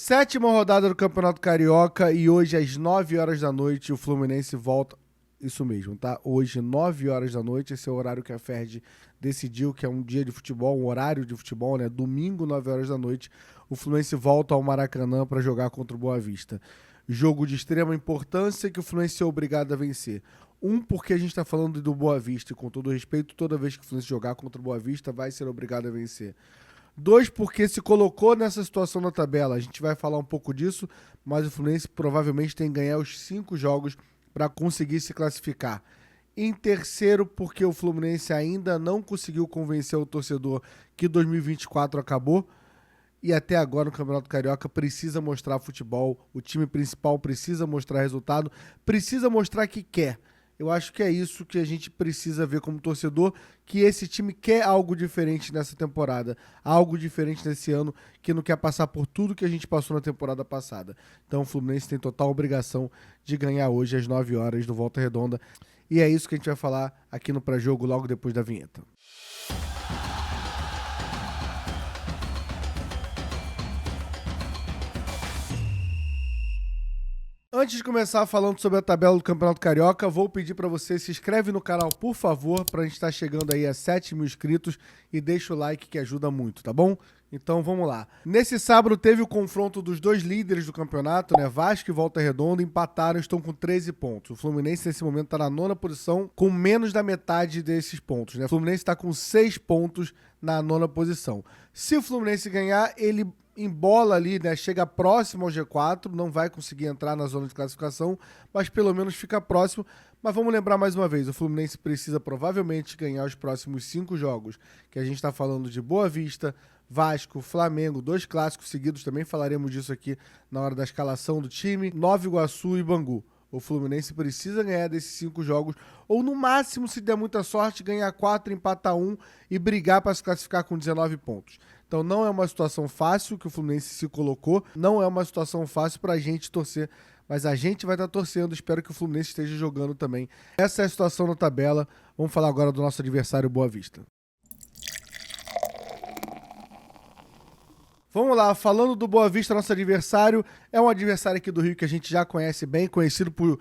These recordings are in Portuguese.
Sétima rodada do Campeonato Carioca e hoje às 9 horas da noite o Fluminense volta. Isso mesmo, tá? Hoje, 9 horas da noite, esse é o horário que a Ferdi decidiu, que é um dia de futebol, um horário de futebol, né? Domingo, 9 horas da noite, o Fluminense volta ao Maracanã para jogar contra o Boa Vista. Jogo de extrema importância que o Fluminense é obrigado a vencer. Porque a gente está falando do Boa Vista e, com todo respeito, toda vez que o Fluminense jogar contra o Boa Vista, vai ser obrigado a vencer. 2, porque se colocou nessa situação na tabela. A gente vai falar um pouco disso, mas o Fluminense provavelmente tem que ganhar os 5 jogos para conseguir se classificar. Em terceiro, porque o Fluminense ainda não conseguiu convencer o torcedor que 2024 acabou e até agora no Campeonato Carioca precisa mostrar futebol, o time principal precisa mostrar resultado, precisa mostrar que quer. Eu acho que é isso que a gente precisa ver como torcedor, que esse time quer algo diferente nessa temporada, algo diferente nesse ano, que não quer passar por tudo que a gente passou na temporada passada. Então o Fluminense tem total obrigação de ganhar hoje às 9 horas do Volta Redonda. E é isso que a gente vai falar aqui no pré-jogo logo depois da vinheta. Antes de começar falando sobre a tabela do Campeonato Carioca, vou pedir para você se inscreve no canal, por favor, para a gente estar chegando aí a 7 mil inscritos e deixa o like que ajuda muito, tá bom? Então vamos lá. Nesse sábado teve o confronto dos 2 líderes do campeonato, né? Vasco e Volta Redonda empataram, estão com 13 pontos. O Fluminense nesse momento está na 9ª posição com menos da metade desses pontos, né? O Fluminense está com 6 pontos na 9ª posição. Se o Fluminense ganhar, ele embola ali, né? Chega próximo ao G4, não vai conseguir entrar na zona de classificação, mas pelo menos fica próximo. Mas vamos lembrar mais uma vez, o Fluminense precisa provavelmente ganhar os próximos 5 jogos, que a gente está falando de Boa Vista, Vasco, Flamengo, 2 clássicos seguidos, também falaremos disso aqui na hora da escalação do time, Nova Iguaçu e Bangu. O Fluminense precisa ganhar desses 5 jogos, ou no máximo, se der muita sorte, ganhar 4, empatar 1 e brigar para se classificar com 19 pontos. Então não é uma situação fácil que o Fluminense se colocou, não é uma situação fácil para a gente torcer, mas a gente vai estar torcendo, espero que o Fluminense esteja jogando também. Essa é a situação na tabela. Vamos falar agora do nosso adversário Boa Vista. Vamos lá, falando do Boa Vista, nosso adversário, é um adversário aqui do Rio que a gente já conhece bem, conhecido por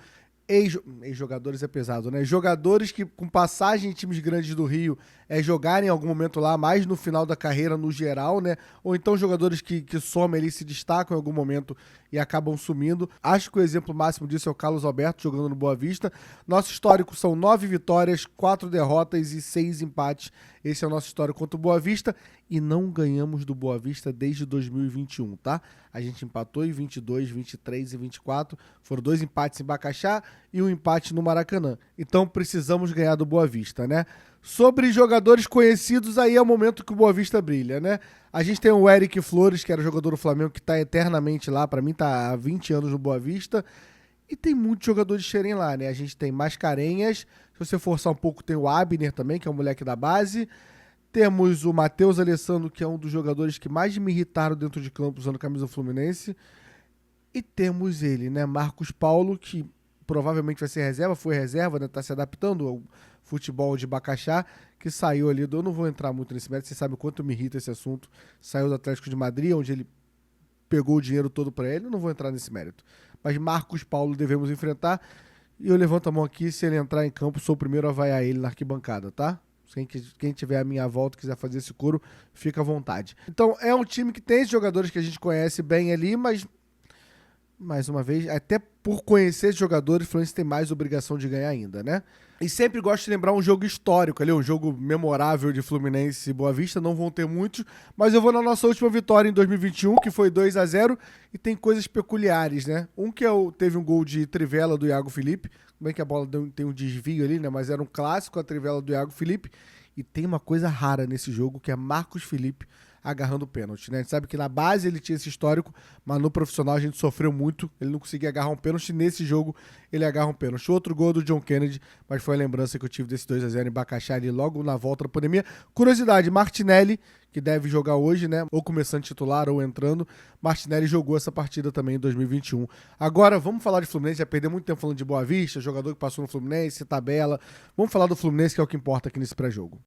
ex-jogadores é pesado, né? Jogadores que com passagem em times grandes do Rio jogarem em algum momento lá, mais no final da carreira no geral, né? Ou então jogadores que somem ali, se destacam em algum momento e acabam sumindo. Acho que o exemplo máximo disso é o Carlos Alberto jogando no Boa Vista. Nosso histórico são 9 vitórias, 4 derrotas e 6 empates. Esse é o nosso histórico contra o Boa Vista e não ganhamos do Boa Vista desde 2021, tá? A gente empatou em 22, 23 e 24. Foram 2 empates em Bacaxá e 1 empate no Maracanã. Então precisamos ganhar do Boa Vista, né? Sobre jogadores conhecidos, aí é o momento que o Boa Vista brilha, né? A gente tem o Eric Flores, que era jogador do Flamengo, que tá eternamente lá. Pra mim tá há 20 anos no Boa Vista. E tem muitos jogadores de Xerém lá, né? A gente tem Mascarenhas. Se você forçar um pouco, tem o Abner também, que é um moleque da base. Temos o Matheus Alessandro, que é um dos jogadores que mais me irritaram dentro de campo usando a camisa do Fluminense. E temos ele, né? Marcos Paulo, que provavelmente vai ser reserva, foi reserva, né? Tá se adaptando ao futebol de Bacaxá, que saiu ali eu não vou entrar muito nesse mérito, você sabe o quanto me irrita esse assunto. Saiu do Atlético de Madrid, onde ele pegou o dinheiro todo pra ele, eu não vou entrar nesse mérito. Mas Marcos Paulo devemos enfrentar. E eu levanto a mão aqui, se ele entrar em campo, sou o primeiro a vaiar ele na arquibancada, tá? Quem tiver a minha volta e quiser fazer esse coro, fica à vontade. Então, é um time que tem esses jogadores que a gente conhece bem ali, mas, mais uma vez, até por conhecer esses jogadores, o Fluminense tem mais obrigação de ganhar ainda, né? E sempre gosto de lembrar um jogo histórico ali, um jogo memorável de Fluminense e Boa Vista, não vão ter muitos, mas eu vou na nossa última vitória em 2021, que foi 2-0, e tem coisas peculiares, né? Teve um gol de trivela do Iago Felipe, como é que a bola tem um desvio ali, né? Mas era um clássico, a trivela do Iago Felipe, e tem uma coisa rara nesse jogo, que é Marcos Felipe agarrando o pênalti, né? A gente sabe que na base ele tinha esse histórico, mas no profissional a gente sofreu muito, ele não conseguia agarrar um pênalti, nesse jogo ele agarra um pênalti. Outro gol do John Kennedy, mas foi a lembrança que eu tive desse 2-0 em Bacaxá ali logo na volta da pandemia. Curiosidade, Martinelli, que deve jogar hoje, né? Ou começando titular ou entrando, Martinelli jogou essa partida também em 2021. Agora, vamos falar de Fluminense, já perdeu muito tempo falando de Boa Vista, jogador que passou no Fluminense, tabela. Vamos falar do Fluminense, que é o que importa aqui nesse pré-jogo.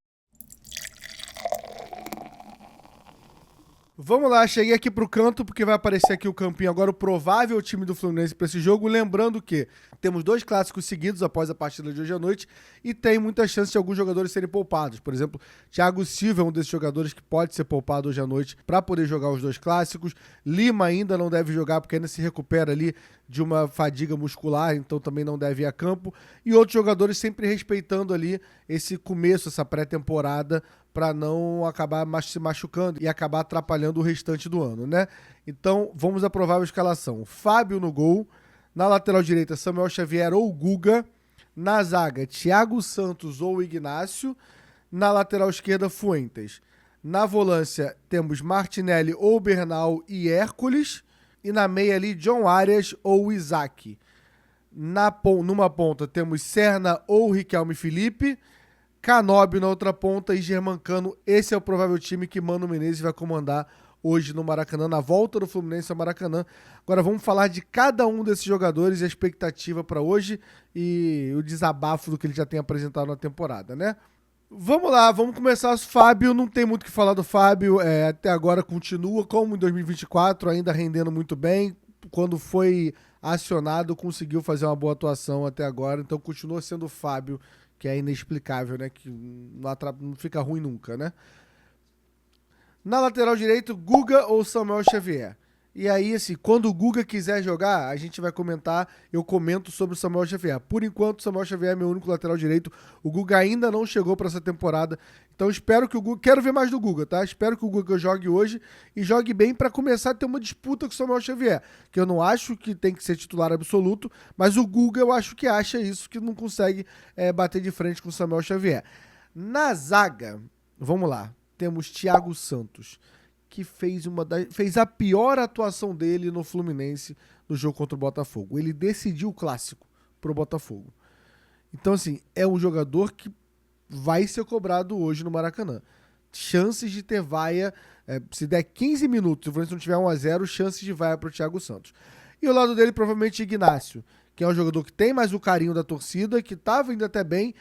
Vamos lá, cheguei aqui pro canto porque vai aparecer aqui o campinho agora, o provável time do Fluminense para esse jogo. Lembrando que temos 2 clássicos seguidos após a partida de hoje à noite e tem muita chance de alguns jogadores serem poupados. Por exemplo, Thiago Silva é um desses jogadores que pode ser poupado hoje à noite para poder jogar os 2 clássicos. Lima ainda não deve jogar porque ainda se recupera ali de uma fadiga muscular, então também não deve ir a campo. E outros jogadores sempre respeitando ali esse começo, essa pré-temporada, para não acabar se machucando e acabar atrapalhando o restante do ano, né? Então, vamos à provável escalação. Fábio no gol, na lateral direita, Samuel Xavier ou Guga, na zaga, Thiago Santos ou Ignacio, na lateral esquerda, Fuentes. Na volância, temos Martinelli ou Bernal e Hércules, e na meia ali, John Arias ou Isaac. Numa ponta, temos Serna ou Riquelme Felipe, Canóbio na outra ponta e Germancano. Esse é o provável time que Mano Menezes vai comandar hoje no Maracanã, na volta do Fluminense ao Maracanã. Agora vamos falar de cada um desses jogadores e a expectativa para hoje e o desabafo do que ele já tem apresentado na temporada, né? Vamos lá, vamos começar. Fábio, não tem muito o que falar do Fábio, até agora continua como em 2024, ainda rendendo muito bem. Quando foi acionado, conseguiu fazer uma boa atuação até agora, então continua sendo o Fábio, que é inexplicável, né? Que não fica ruim nunca, né? Na lateral direito, Guga ou Samuel Xavier. E aí, assim, quando o Guga quiser jogar, a gente vai comentar, eu comento sobre o Samuel Xavier. Por enquanto, o Samuel Xavier é meu único lateral direito. O Guga ainda não chegou para essa temporada. Então, espero que o Guga... Quero ver mais do Guga, tá? Espero que o Guga jogue hoje e jogue bem para começar a ter uma disputa com o Samuel Xavier. Que eu não acho que tem que ser titular absoluto, mas o Guga eu acho que acha isso, que não consegue bater de frente com o Samuel Xavier. Na zaga, vamos lá, temos Thiago Santos, que fez a pior atuação dele no Fluminense no jogo contra o Botafogo. Ele decidiu o clássico pro Botafogo. Então, assim, é um jogador que vai ser cobrado hoje no Maracanã. Chances de ter vaia, se der 15 minutos, se o Fluminense não tiver 1-0, chances de vaia pro Thiago Santos. E ao lado dele, provavelmente, Ignacio, que é um jogador que tem mais o carinho da torcida, que estava indo até bem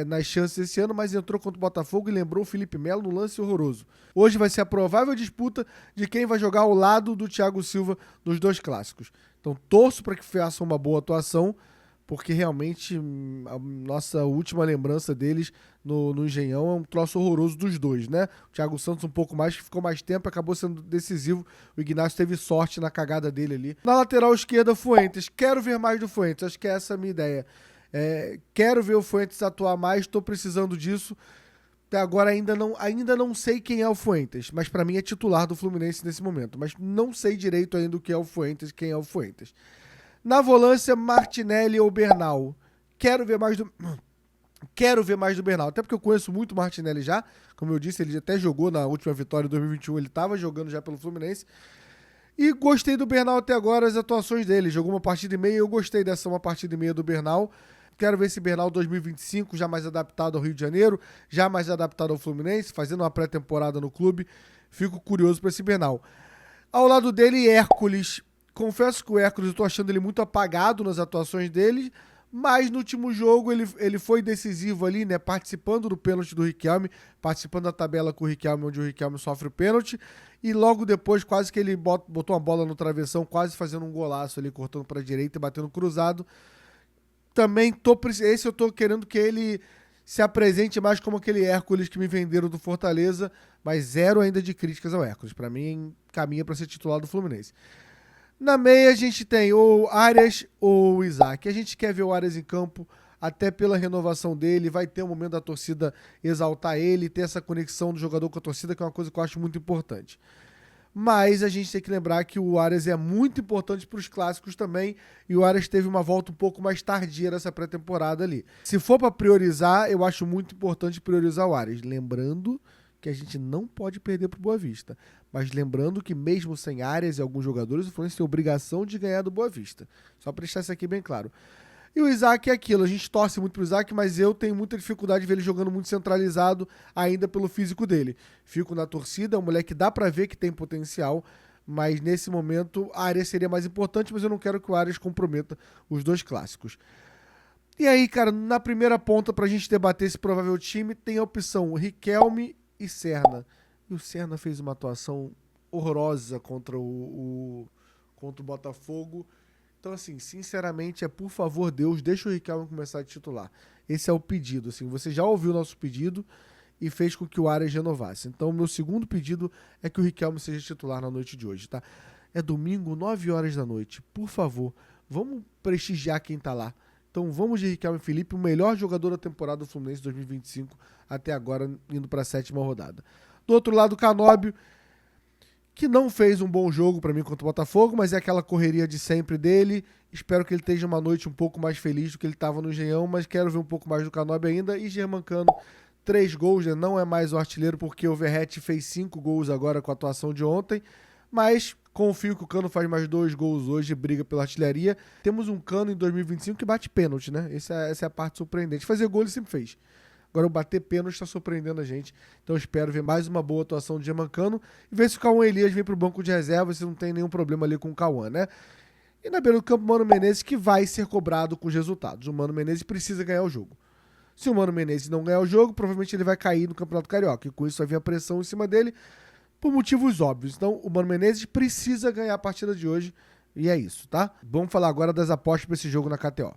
nas chances esse ano, mas entrou contra o Botafogo e lembrou o Felipe Melo no lance horroroso. Hoje vai ser a provável disputa de quem vai jogar ao lado do Thiago Silva nos 2 clássicos. Então torço para que faça uma boa atuação, porque realmente a nossa última lembrança deles no Engenhão é um troço horroroso dos 2, né? O Thiago Santos um pouco mais, que ficou mais tempo, acabou sendo decisivo. O Ignacio teve sorte na cagada dele ali. Na lateral esquerda, Fuentes. Quero ver mais do Fuentes, acho que essa é a minha ideia. Quero ver o Fuentes atuar mais, estou precisando disso. Até agora ainda não sei quem é o Fuentes, mas para mim é titular do Fluminense nesse momento. Mas não sei direito ainda o que é o Fuentes, quem é o Fuentes. Na volância, Martinelli ou Bernal. Quero ver mais do Bernal, até porque eu conheço muito o Martinelli já. Como eu disse, ele até jogou na última vitória de 2021, ele estava jogando já pelo Fluminense. E gostei do Bernal até agora, as atuações dele. Jogou uma partida e meia, eu gostei dessa uma partida e meia do Bernal. Quero ver esse Bernal 2025 já mais adaptado ao Rio de Janeiro, já mais adaptado ao Fluminense, fazendo uma pré-temporada no clube. Fico curioso para esse Bernal. Ao lado dele, Hércules. Confesso que o Hércules, eu tô achando ele muito apagado nas atuações dele, mas no último jogo ele foi decisivo ali, né? Participando do pênalti do Riquelme, participando da tabela com o Riquelme, onde o Riquelme sofre o pênalti, e logo depois quase que ele botou uma bola no travessão, quase fazendo um golaço ali, cortando para a direita e batendo cruzado. Também esse eu tô querendo que ele se apresente mais como aquele Hércules que me venderam do Fortaleza, mas zero ainda de críticas ao Hércules. Para mim, caminha para ser titular do Fluminense. Na meia a gente tem o Arias ou o Isaac. A gente quer ver o Arias em campo, até pela renovação dele. Vai ter um momento da torcida exaltar ele, ter essa conexão do jogador com a torcida, que é uma coisa que eu acho muito importante. Mas a gente tem que lembrar que o Arias é muito importante para os clássicos também, e o Arias teve uma volta um pouco mais tardia nessa pré-temporada ali. Se for para priorizar, eu acho muito importante priorizar o Arias. Lembrando que a gente não pode perder para o Boa Vista. Mas lembrando que mesmo sem Arias e alguns jogadores, o Fluminense tem obrigação de ganhar do Boa Vista. Só para deixar isso aqui bem claro. E o Isaac é aquilo, a gente torce muito pro Isaac, mas eu tenho muita dificuldade de ver ele jogando muito centralizado ainda pelo físico dele. Fico na torcida, é um moleque que dá pra ver que tem potencial, mas nesse momento a Arias seria mais importante, mas eu não quero que o Arias comprometa os 2 clássicos. E aí, cara, na primeira ponta pra gente debater esse provável time, tem a opção Riquelme e Serna. E o Serna fez uma atuação horrorosa contra contra o Botafogo. Então, assim, sinceramente, por favor, Deus, deixa o Riquelme começar a titular. Esse é o pedido, assim, você já ouviu o nosso pedido e fez com que o Arias renovasse. Então, o meu segundo pedido é que o Riquelme seja titular na noite de hoje, tá? É domingo, 9 horas da noite. Por favor, vamos prestigiar quem tá lá. Então, vamos de Riquelme Felipe, o melhor jogador da temporada do Fluminense 2025, até agora, indo para a 7ª rodada. Do outro lado, o Canóbio, que não fez um bom jogo para mim contra o Botafogo, mas é aquela correria de sempre dele. Espero que ele esteja uma noite um pouco mais feliz do que ele estava no Engenhão, mas quero ver um pouco mais do Canóbio ainda. E Germancano, 3 gols, né? Não é mais o artilheiro, porque o Verratti fez 5 gols agora com a atuação de ontem, mas confio que o Cano faz mais 2 gols hoje e briga pela artilharia. Temos um Cano em 2025 que bate pênalti, né? Essa é a parte surpreendente. Fazer gol ele sempre fez. Agora o bater pênalti está surpreendendo a gente. Então eu espero ver mais uma boa atuação de Germancano e ver se o Cauã Elias vem para o banco de reserva, se não tem nenhum problema ali com o Cauã, né? E na beira do campo, o Mano Menezes, que vai ser cobrado com os resultados. O Mano Menezes precisa ganhar o jogo. Se o Mano Menezes não ganhar o jogo, provavelmente ele vai cair no Campeonato Carioca. E com isso vai vir a pressão em cima dele, por motivos óbvios. Então o Mano Menezes precisa ganhar a partida de hoje. E é isso, tá? Vamos falar agora das apostas para esse jogo na KTO.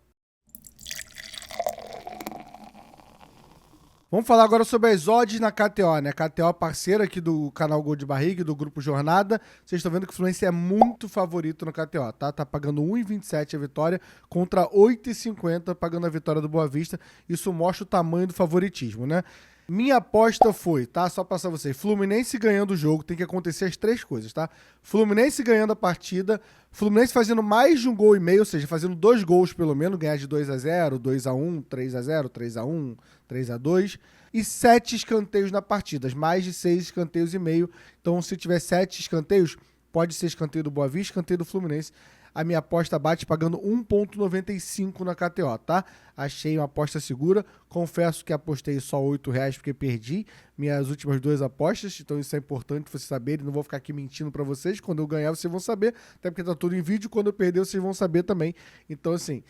Vamos falar agora sobre as odds na KTO, né? KTO parceira aqui do canal Gol de Barriga e do Grupo Jornada. Vocês estão vendo que o Fluminense é muito favorito no KTO, tá? Tá pagando 1,27 a vitória contra 8,50 pagando a vitória do Boa Vista. Isso mostra o tamanho do favoritismo, né? Minha aposta foi, tá? Só passar vocês. Fluminense ganhando o jogo, tem que acontecer as 3 coisas, tá? Fluminense ganhando a partida, Fluminense fazendo mais de 1,5 gols, ou seja, fazendo 2 gols pelo menos, ganhar de 2-0, 2-1, 3-0, 3-1, 3-2 e 7 escanteios na partida, mais de 6 escanteios e meio. Então, se tiver 7 escanteios, pode ser escanteio do Boa Vista, escanteio do Fluminense. A minha aposta bate pagando 1,95 na KTO, tá? Achei uma aposta segura. Confesso que apostei só R$8 porque perdi minhas últimas 2 apostas. Então isso é importante vocês saberem. Não vou ficar aqui mentindo pra vocês. Quando eu ganhar, vocês vão saber. Até porque tá tudo em vídeo. Quando eu perder, vocês vão saber também. Então, assim,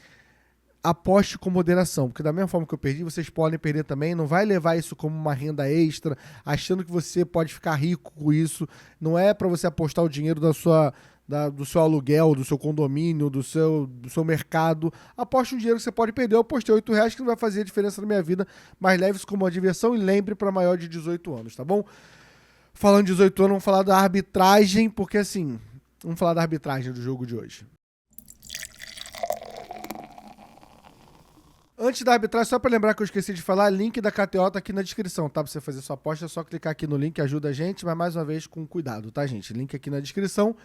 aposte com moderação, porque da mesma forma que eu perdi, vocês podem perder também. Não vai levar isso como uma renda extra, achando que você pode ficar rico com isso. Não é para você apostar o dinheiro do seu aluguel, do seu condomínio, do seu mercado. Aposte um dinheiro que você pode perder. Eu apostei R$8 que não vai fazer diferença na minha vida, mas leve isso como uma diversão e lembre para maior de 18 anos, tá bom? Falando de 18 anos, vamos falar da arbitragem, porque assim, vamos falar da arbitragem do jogo de hoje. Antes da arbitragem, só para lembrar que eu esqueci de falar, link da KTO tá aqui na descrição, tá? Pra você fazer sua aposta, é só clicar aqui no link, ajuda a gente, mas mais uma vez com cuidado, tá, gente? Link aqui na descrição.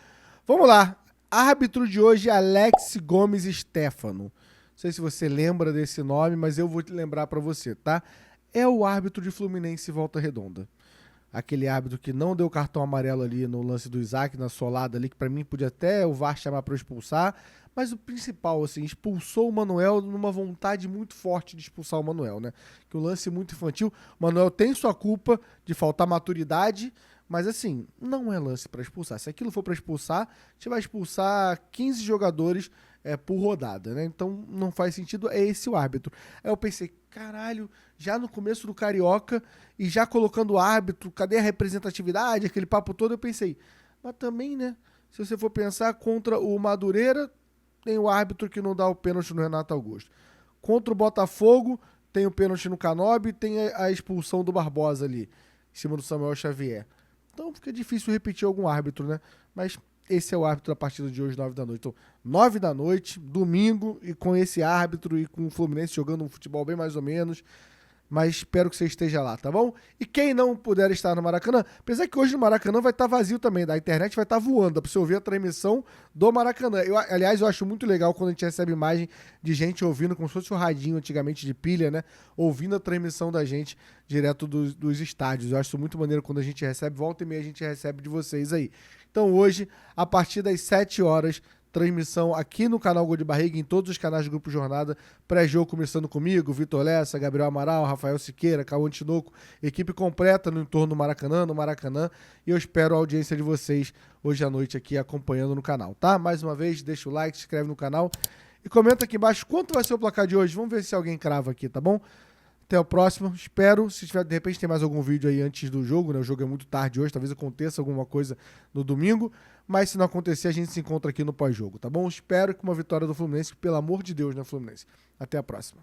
Vamos lá. Árbitro de hoje, Alex Gomes Stefano. Não sei se você lembra desse nome, mas eu vou te lembrar para você, tá? É o árbitro de Fluminense Volta Redonda. Aquele árbitro que não deu cartão amarelo ali no lance do Isaac, na solada ali, que para mim podia até o VAR chamar para expulsar. Mas o principal, assim, expulsou o Manuel numa vontade muito forte de expulsar o Manuel, né? Que o lance é muito infantil. O Manuel tem sua culpa de faltar maturidade, mas assim, não é lance para expulsar. Se aquilo for para expulsar, a gente vai expulsar 15 jogadores por rodada, né? Então não faz sentido, é esse o árbitro. Aí eu pensei, caralho, já no começo do Carioca e já colocando o árbitro, cadê a representatividade, aquele papo todo, eu pensei, mas também, né? Se você for pensar contra o Madureira, tem o árbitro que não dá o pênalti no Renato Augusto. Contra o Botafogo, tem o pênalti no Canóbio e tem a expulsão do Barbosa ali, em cima do Samuel Xavier. Então fica difícil repetir algum árbitro, né? Mas esse é o árbitro da partida de hoje, 9 da noite. Então, 9 da noite, domingo, e com esse árbitro e com o Fluminense jogando um futebol bem mais ou menos. Mas espero que você esteja lá, tá bom? E quem não puder estar no Maracanã, apesar que hoje no Maracanã vai estar vazio também, da internet vai estar voando, dá pra você ouvir a transmissão do Maracanã. Aliás, eu acho muito legal quando a gente recebe imagem de gente ouvindo, como se fosse o radinho antigamente de pilha, né? Ouvindo a transmissão da gente direto dos estádios. Eu acho isso muito maneiro quando a gente recebe, volta e meia a gente recebe de vocês aí. Então hoje, a partir das 7 horas, transmissão aqui no canal Gol de Barriga, em todos os canais do Grupo Jornada, pré-jogo começando comigo, Vitor Lessa, Gabriel Amaral, Rafael Siqueira, Cauã Tinoco, equipe completa no entorno do Maracanã, e eu espero a audiência de vocês hoje à noite aqui acompanhando no canal, tá? Mais uma vez, deixa o like, se inscreve no canal e comenta aqui embaixo quanto vai ser o placar de hoje, vamos ver se alguém crava aqui, tá bom? Até o próximo. Espero, se tiver, de repente tem mais algum vídeo aí antes do jogo, né? O jogo é muito tarde hoje, talvez aconteça alguma coisa no domingo. Mas se não acontecer, a gente se encontra aqui no pós-jogo, tá bom? Espero que uma vitória do Fluminense, pelo amor de Deus, né, Fluminense? Até a próxima.